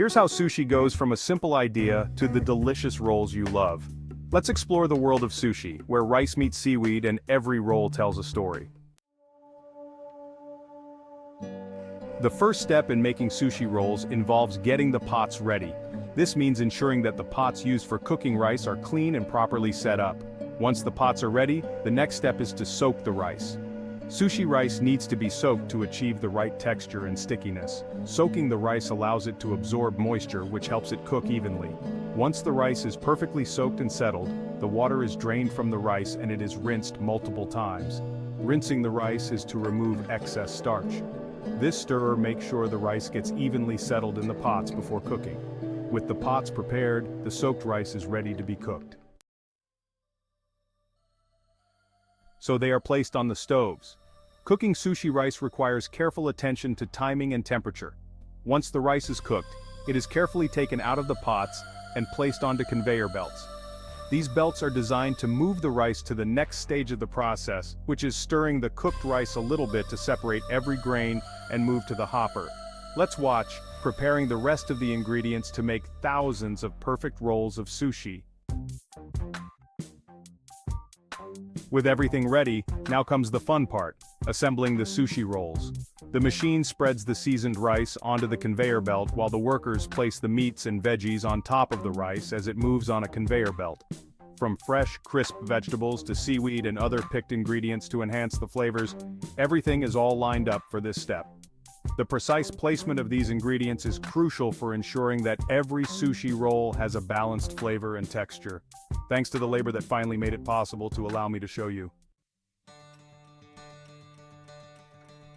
Here's how sushi goes from a simple idea to the delicious rolls you love. Let's explore the world of sushi, where rice meets seaweed and every roll tells a story. The first step in making sushi rolls involves getting the pots ready. This means ensuring that the pots used for cooking rice are clean and properly set up. Once the pots are ready, the next step is to soak the rice. Sushi rice needs to be soaked to achieve the right texture and stickiness. Soaking the rice allows it to absorb moisture, which helps it cook evenly. Once the rice is perfectly soaked and settled, the water is drained from the rice and it is rinsed multiple times. Rinsing the rice is to remove excess starch. This stirrer makes sure the rice gets evenly settled in the pots before cooking. With the pots prepared, the soaked rice is ready to be cooked. So they are placed on the stoves. Cooking sushi rice requires careful attention to timing and temperature. Once the rice is cooked, it is carefully taken out of the pots and placed onto conveyor belts. These belts are designed to move the rice to the next stage of the process, which is stirring the cooked rice a little bit to separate every grain and move to the hopper. Let's watch, preparing the rest of the ingredients to make thousands of perfect rolls of sushi. With everything ready, now comes the fun part, assembling the sushi rolls. The machine spreads the seasoned rice onto the conveyor belt while the workers place the meats and veggies on top of the rice as it moves on a conveyor belt. From fresh, crisp vegetables to seaweed and other picked ingredients to enhance the flavors, everything is all lined up for this step. The precise placement of these ingredients is crucial for ensuring that every sushi roll has a balanced flavor and texture. Thanks to the labor that finally made it possible to allow me to show you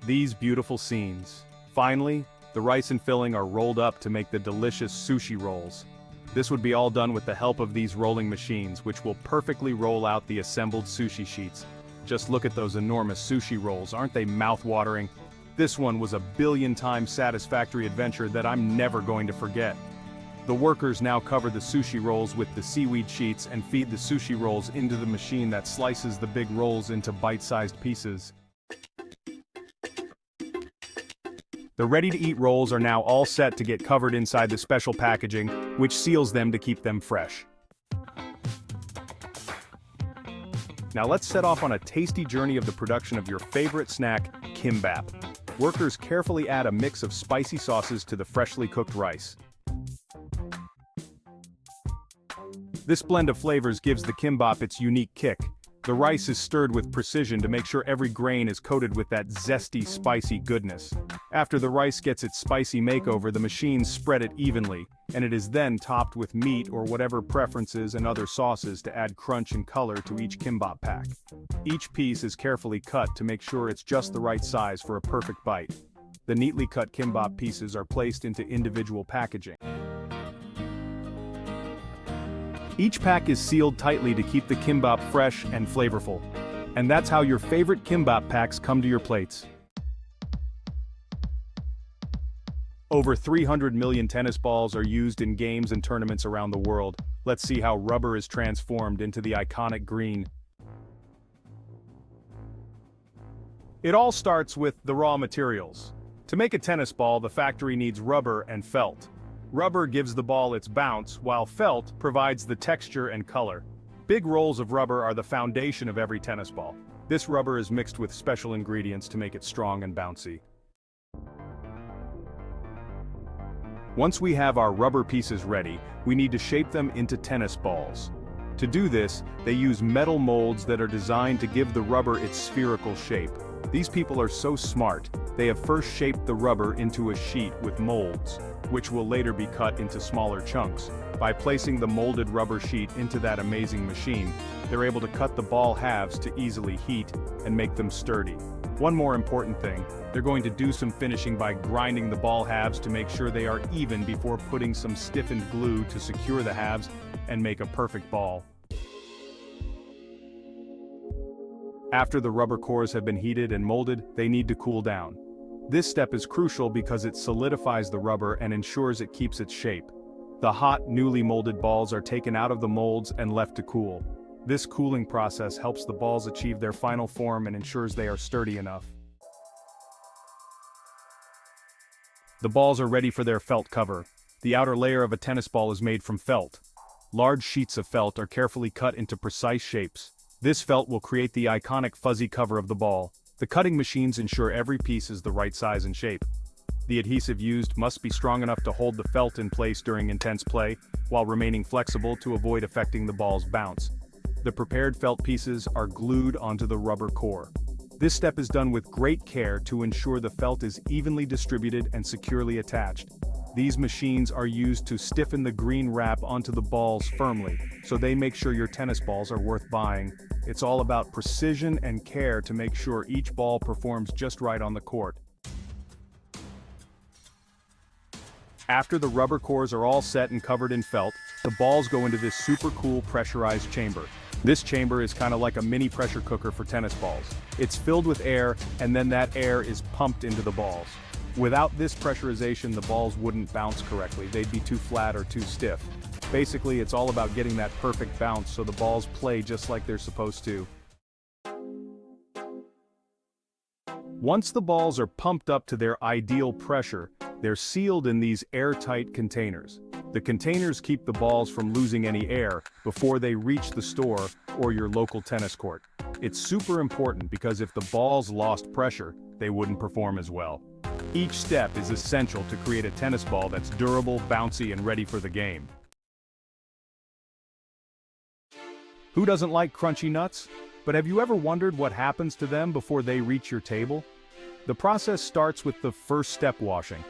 these beautiful scenes. Finally, the rice and filling are rolled up to make the delicious sushi rolls. This would be all done with the help of these rolling machines, which will perfectly roll out the assembled sushi sheets. Just look at those enormous sushi rolls, aren't they mouth-watering? This one was a billion-time satisfactory adventure that I'm never going to forget. The workers now cover the sushi rolls with the seaweed sheets and feed the sushi rolls into the machine that slices the big rolls into bite-sized pieces. The ready-to-eat rolls are now all set to get covered inside the special packaging, which seals them to keep them fresh. Now let's set off on a tasty journey of the production of your favorite snack, kimbap. Workers carefully add a mix of spicy sauces to the freshly cooked rice. This blend of flavors gives the kimbap its unique kick. The rice is stirred with precision to make sure every grain is coated with that zesty, spicy goodness. After the rice gets its spicy makeover, the machines spread it evenly, and it is then topped with meat or whatever preferences and other sauces to add crunch and color to each kimbap pack. Each piece is carefully cut to make sure it's just the right size for a perfect bite. The neatly cut kimbap pieces are placed into individual packaging. Each pack is sealed tightly to keep the kimbap fresh and flavorful. And that's how your favorite kimbap packs come to your plates. Over 300 million tennis balls are used in games and tournaments around the world. Let's see how rubber is transformed into the iconic green. It all starts with the raw materials. To make a tennis ball, the factory needs rubber and felt. Rubber gives the ball its bounce, while felt provides the texture and color. Big rolls of rubber are the foundation of every tennis ball. This rubber is mixed with special ingredients to make it strong and bouncy. Once we have our rubber pieces ready, we need to shape them into tennis balls. To do this, they use metal molds that are designed to give the rubber its spherical shape. These people are so smart, they have first shaped the rubber into a sheet with molds, which will later be cut into smaller chunks. By placing the molded rubber sheet into that amazing machine, they're able to cut the ball halves to easily heat and make them sturdy. One more important thing, they're going to do some finishing by grinding the ball halves to make sure they are even before putting some stiffened glue to secure the halves and make a perfect ball. After the rubber cores have been heated and molded, they need to cool down. This step is crucial because it solidifies the rubber and ensures it keeps its shape. The hot, newly molded balls are taken out of the molds and left to cool. This cooling process helps the balls achieve their final form and ensures they are sturdy enough. The balls are ready for their felt cover. The outer layer of a tennis ball is made from felt. Large sheets of felt are carefully cut into precise shapes. This felt will create the iconic fuzzy cover of the ball. The cutting machines ensure every piece is the right size and shape. The adhesive used must be strong enough to hold the felt in place during intense play, while remaining flexible to avoid affecting the ball's bounce. The prepared felt pieces are glued onto the rubber core. This step is done with great care to ensure the felt is evenly distributed and securely attached. These machines are used to stiffen the green wrap onto the balls firmly, so they make sure your tennis balls are worth buying. It's all about precision and care to make sure each ball performs just right on the court. After the rubber cores are all set and covered in felt, the balls go into this super cool pressurized chamber. This chamber is kind of like a mini pressure cooker for tennis balls. It's filled with air, and then that air is pumped into the balls. Without this pressurization, the balls wouldn't bounce correctly. They'd be too flat or too stiff. Basically, it's all about getting that perfect bounce so the balls play just like they're supposed to. Once the balls are pumped up to their ideal pressure, they're sealed in these airtight containers. The containers keep the balls from losing any air before they reach the store or your local tennis court. It's super important because if the balls lost pressure, they wouldn't perform as well. Each step is essential to create a tennis ball that's durable, bouncy, and ready for the game. Who doesn't like crunchy nuts? But have you ever wondered what happens to them before they reach your table? The process starts with the first step, washing.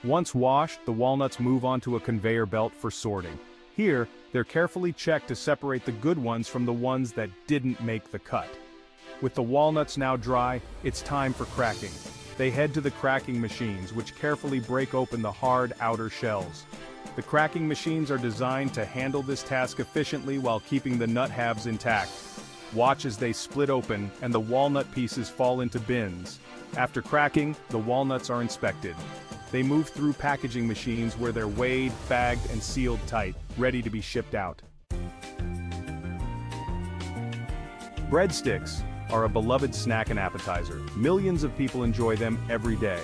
Once washed, the walnuts move onto a conveyor belt for sorting. Here, they're carefully checked to separate the good ones from the ones that didn't make the cut. With the walnuts now dry, it's time for cracking. They head to the cracking machines, which carefully break open the hard outer shells. The cracking machines are designed to handle this task efficiently while keeping the nut halves intact. Watch as they split open and the walnut pieces fall into bins. After cracking, the walnuts are inspected. They move through packaging machines where they're weighed, bagged, and sealed tight, ready to be shipped out. Breadsticks are a beloved snack and appetizer. Millions of people enjoy them every day.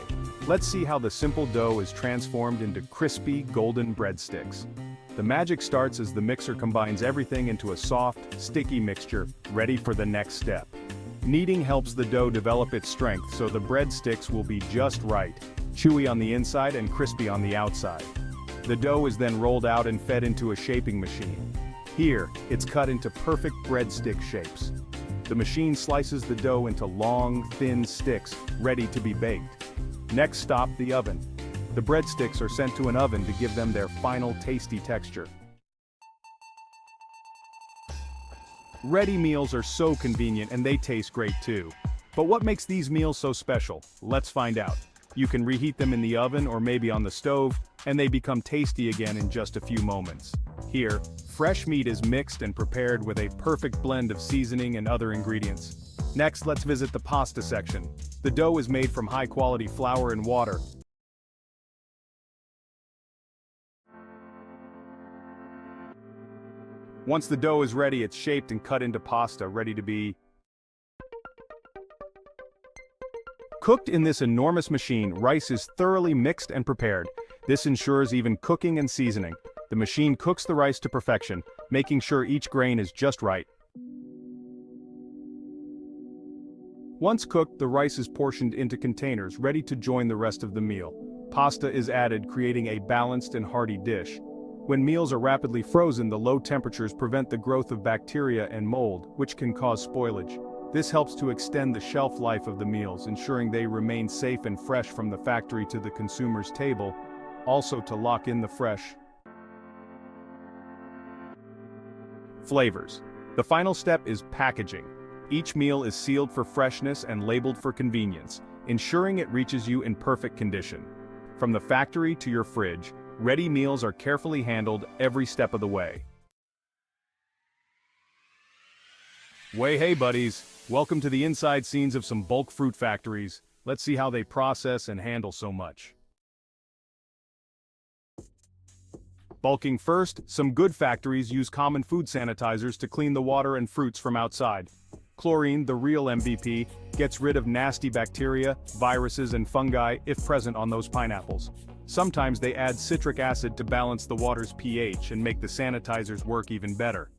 Let's see how the simple dough is transformed into crispy, golden breadsticks. The magic starts as the mixer combines everything into a soft, sticky mixture, ready for the next step. Kneading helps the dough develop its strength so the breadsticks will be just right, chewy on the inside and crispy on the outside. The dough is then rolled out and fed into a shaping machine. Here, it's cut into perfect breadstick shapes. The machine slices the dough into long, thin sticks, ready to be baked. Next stop, the oven. The breadsticks are sent to an oven to give them their final tasty texture. Ready meals are so convenient and they taste great too. But what makes these meals so special? Let's find out. You can reheat them in the oven or maybe on the stove, and they become tasty again in just a few moments. Here, fresh meat is mixed and prepared with a perfect blend of seasoning and other ingredients. Next, let's visit the pasta section. The dough is made from high-quality flour and water. Once the dough is ready, it's shaped and cut into pasta, ready to be cooked in this enormous machine. Rice is thoroughly mixed and prepared. This ensures even cooking and seasoning. The machine cooks the rice to perfection, making sure each grain is just right. Once cooked, the rice is portioned into containers, ready to join the rest of the meal. Pasta is added, creating a balanced and hearty dish. When meals are rapidly frozen, the low temperatures prevent the growth of bacteria and mold, which can cause spoilage. This helps to extend the shelf life of the meals, ensuring they remain safe and fresh from the factory to the consumer's table, also to lock in the fresh flavors. The final step is packaging. Each meal is sealed for freshness and labeled for convenience, ensuring it reaches you in perfect condition. From the factory to your fridge, ready meals are carefully handled every step of the way. Hey buddies, welcome to the inside scenes of some bulk fruit factories. Let's see how they process and handle so much. Bulking first, some good factories use common food sanitizers to clean the water and fruits from outside. Chlorine, the real MVP, gets rid of nasty bacteria, viruses, and fungi if present on those pineapples. Sometimes they add citric acid to balance the water's pH and make the sanitizers work even better.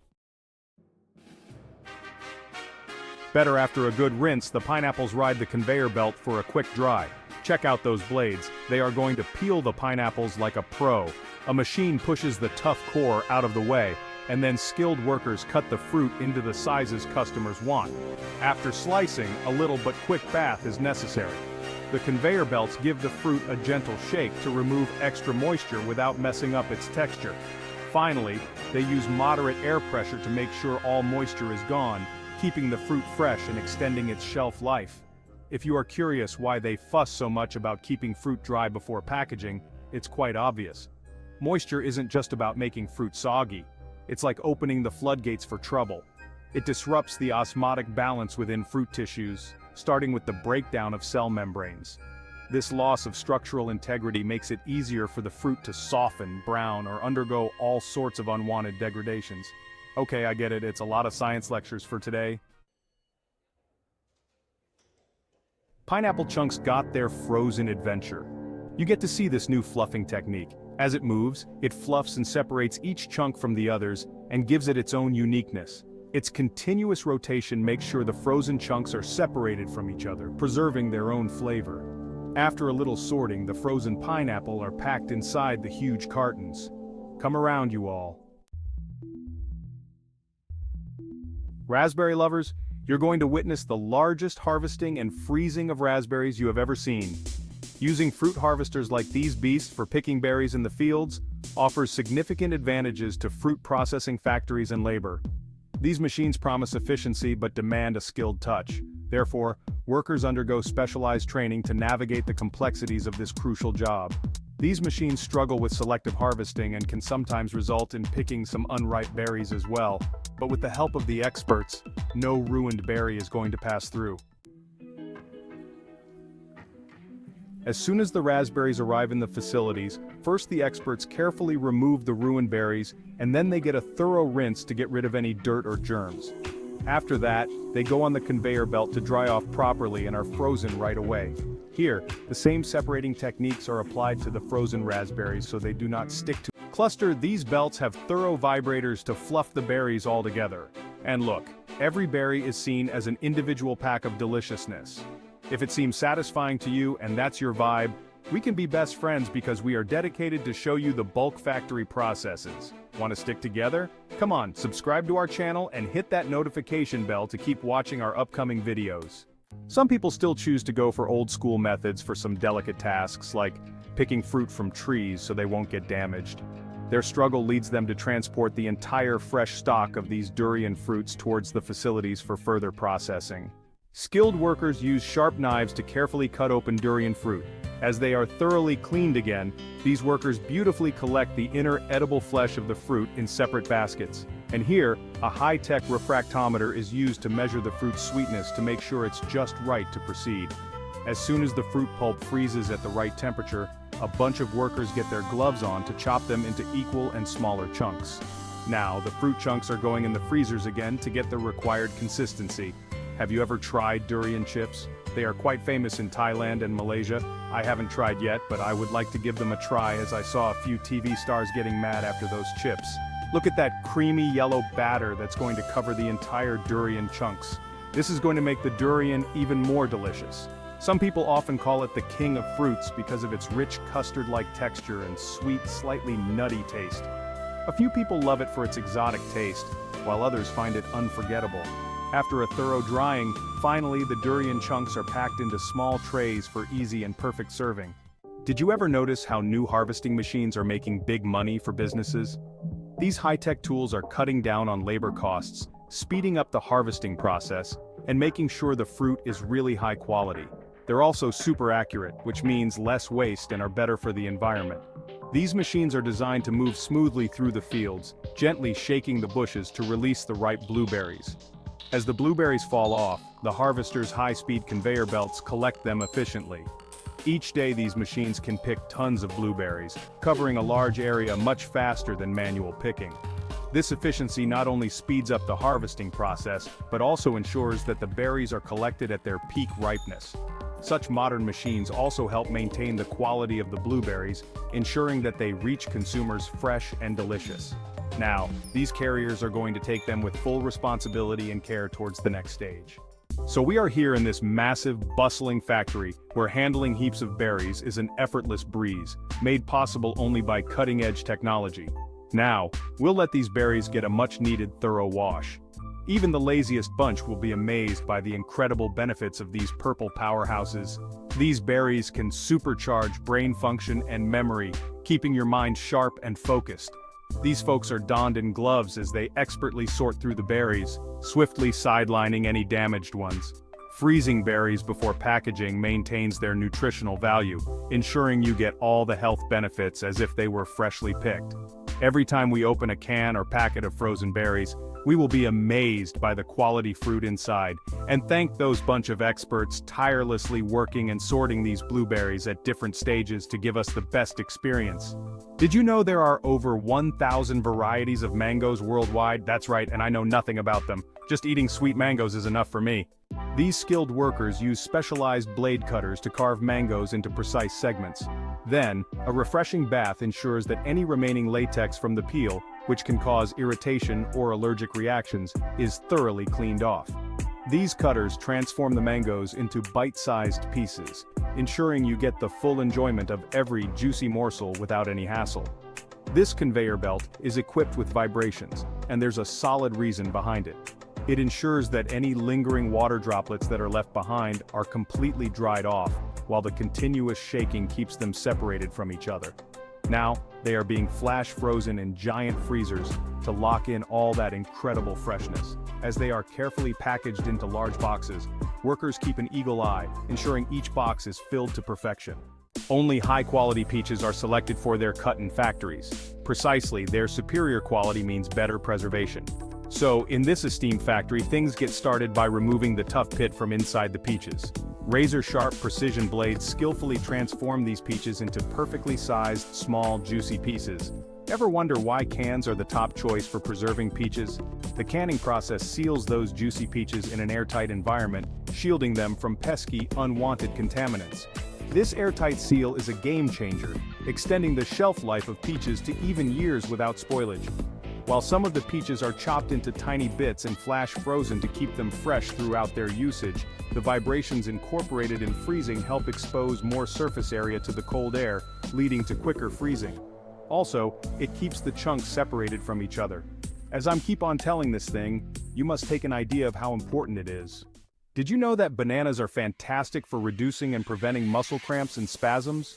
Better after a good rinse, the pineapples ride the conveyor belt for a quick dry. Check out those blades, they are going to peel the pineapples like a pro. A machine pushes the tough core out of the way, and then skilled workers cut the fruit into the sizes customers want. After slicing, a little but quick bath is necessary. The conveyor belts give the fruit a gentle shake to remove extra moisture without messing up its texture. Finally, they use moderate air pressure to make sure all moisture is gone, keeping the fruit fresh and extending its shelf life. If you are curious why they fuss so much about keeping fruit dry before packaging, it's quite obvious. Moisture isn't just about making fruit soggy. It's like opening the floodgates for trouble. It disrupts the osmotic balance within fruit tissues, starting with the breakdown of cell membranes. This loss of structural integrity makes it easier for the fruit to soften, brown, or undergo all sorts of unwanted degradations. Okay, I get it, it's a lot of science lectures for today. Pineapple chunks got their frozen adventure. You get to see this new fluffing technique. As it moves, it fluffs and separates each chunk from the others and gives it its own uniqueness. Its continuous rotation makes sure the frozen chunks are separated from each other, preserving their own flavor. After a little sorting, the frozen pineapple are packed inside the huge cartons. Come around, you all. Raspberry lovers, you're going to witness the largest harvesting and freezing of raspberries you have ever seen. Using fruit harvesters like these beasts for picking berries in the fields offers significant advantages to fruit processing factories and labor. These machines promise efficiency but demand a skilled touch. Therefore, workers undergo specialized training to navigate the complexities of this crucial job. These machines struggle with selective harvesting and can sometimes result in picking some unripe berries as well, but with the help of the experts, no ruined berry is going to pass through. As soon as the raspberries arrive in the facilities, first the experts carefully remove the ruined berries, and then they get a thorough rinse to get rid of any dirt or germs. After that, they go on the conveyor belt to dry off properly and are frozen right away. Here, the same separating techniques are applied to the frozen raspberries so they do not stick to cluster. These belts have thorough vibrators to fluff the berries all together. And look, every berry is seen as an individual pack of deliciousness. If it seems satisfying to you and that's your vibe, we can be best friends because we are dedicated to show you the bulk factory processes. Want to stick together? Come on, subscribe to our channel and hit that notification bell to keep watching our upcoming videos. Some people still choose to go for old school methods for some delicate tasks like picking fruit from trees so they won't get damaged. Their struggle leads them to transport the entire fresh stock of these durian fruits towards the facilities for further processing. Skilled workers use sharp knives to carefully cut open durian fruit. As they are thoroughly cleaned again, these workers beautifully collect the inner edible flesh of the fruit in separate baskets. And here, a high-tech refractometer is used to measure the fruit's sweetness to make sure it's just right to proceed. As soon as the fruit pulp freezes at the right temperature, a bunch of workers get their gloves on to chop them into equal and smaller chunks. Now, the fruit chunks are going in the freezers again to get the required consistency. Have you ever tried durian chips? They are quite famous in Thailand and Malaysia. I haven't tried yet, but I would like to give them a try as I saw a few TV stars getting mad after those chips. Look at that creamy yellow batter that's going to cover the entire durian chunks. This is going to make the durian even more delicious. Some people often call it the king of fruits because of its rich custard-like texture and sweet, slightly nutty taste. A few people love it for its exotic taste, while others find it unforgettable. After a thorough drying, finally the durian chunks are packed into small trays for easy and perfect serving. Did you ever notice how new harvesting machines are making big money for businesses? These high-tech tools are cutting down on labor costs, speeding up the harvesting process, and making sure the fruit is really high quality. They're also super accurate, which means less waste and are better for the environment. These machines are designed to move smoothly through the fields, gently shaking the bushes to release the ripe blueberries. As the blueberries fall off, the harvester's high-speed conveyor belts collect them efficiently. Each day these machines can pick tons of blueberries, covering a large area much faster than manual picking. This efficiency not only speeds up the harvesting process, but also ensures that the berries are collected at their peak ripeness. Such modern machines also help maintain the quality of the blueberries, ensuring that they reach consumers fresh and delicious. Now, these carriers are going to take them with full responsibility and care towards the next stage. So we are here in this massive, bustling factory, where handling heaps of berries is an effortless breeze, made possible only by cutting-edge technology. Now, we'll let these berries get a much-needed thorough wash. Even the laziest bunch will be amazed by the incredible benefits of these purple powerhouses. These berries can supercharge brain function and memory, keeping your mind sharp and focused. These folks are donned in gloves as they expertly sort through the berries, swiftly sidelining any damaged ones. Freezing berries before packaging maintains their nutritional value, ensuring you get all the health benefits as if they were freshly picked. Every time we open a can or packet of frozen berries, we will be amazed by the quality fruit inside, and thank those bunch of experts tirelessly working and sorting these blueberries at different stages to give us the best experience. Did you know there are over 1,000 varieties of mangoes worldwide? That's right, and I know nothing about them. Just eating sweet mangoes is enough for me. These skilled workers use specialized blade cutters to carve mangoes into precise segments. Then, a refreshing bath ensures that any remaining latex from the peel, which can cause irritation or allergic reactions, is thoroughly cleaned off. These cutters transform the mangoes into bite-sized pieces, ensuring you get the full enjoyment of every juicy morsel without any hassle. This conveyor belt is equipped with vibrations, and there's a solid reason behind it. It ensures that any lingering water droplets that are left behind are completely dried off, while the continuous shaking keeps them separated from each other. Now, they are being flash frozen in giant freezers to lock in all that incredible freshness. As they are carefully packaged into large boxes, workers keep an eagle eye, ensuring each box is filled to perfection. Only high-quality peaches are selected for their cut in factories. Precisely, their superior quality means better preservation. So, in this esteemed factory, things get started by removing the tough pit from inside the peaches. Razor-sharp precision blades skillfully transform these peaches into perfectly sized, small, juicy pieces. Ever wonder why cans are the top choice for preserving peaches? The canning process seals those juicy peaches in an airtight environment, shielding them from pesky, unwanted contaminants. This airtight seal is a game-changer, extending the shelf life of peaches to even years without spoilage. While some of the peaches are chopped into tiny bits and flash frozen to keep them fresh throughout their usage, the vibrations incorporated in freezing help expose more surface area to the cold air, leading to quicker freezing. Also, it keeps the chunks separated from each other. As I'm keep on telling this thing, you must take an idea of how important it is. Did you know that bananas are fantastic for reducing and preventing muscle cramps and spasms?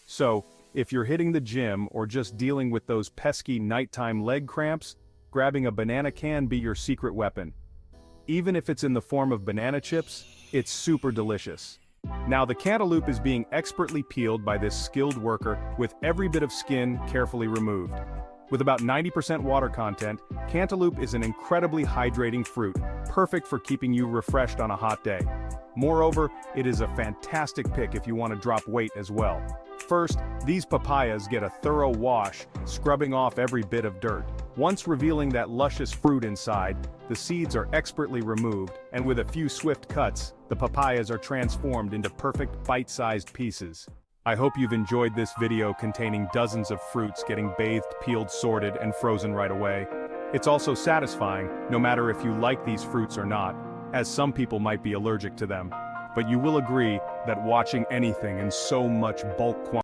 So, if you're hitting the gym or just dealing with those pesky nighttime leg cramps, grabbing a banana can be your secret weapon. Even if it's in the form of banana chips, it's super delicious. Now the cantaloupe is being expertly peeled by this skilled worker with every bit of skin carefully removed. With about 90% water content, cantaloupe is an incredibly hydrating fruit, perfect for keeping you refreshed on a hot day. Moreover, it is a fantastic pick if you want to drop weight as well. First, these papayas get a thorough wash, scrubbing off every bit of dirt. Once revealing that luscious fruit inside, the seeds are expertly removed, and with a few swift cuts, the papayas are transformed into perfect bite-sized pieces. I hope you've enjoyed this video containing dozens of fruits getting bathed, peeled, sorted, and frozen right away. It's also satisfying, no matter if you like these fruits or not, as some people might be allergic to them. But you will agree that watching anything in so much bulk quantity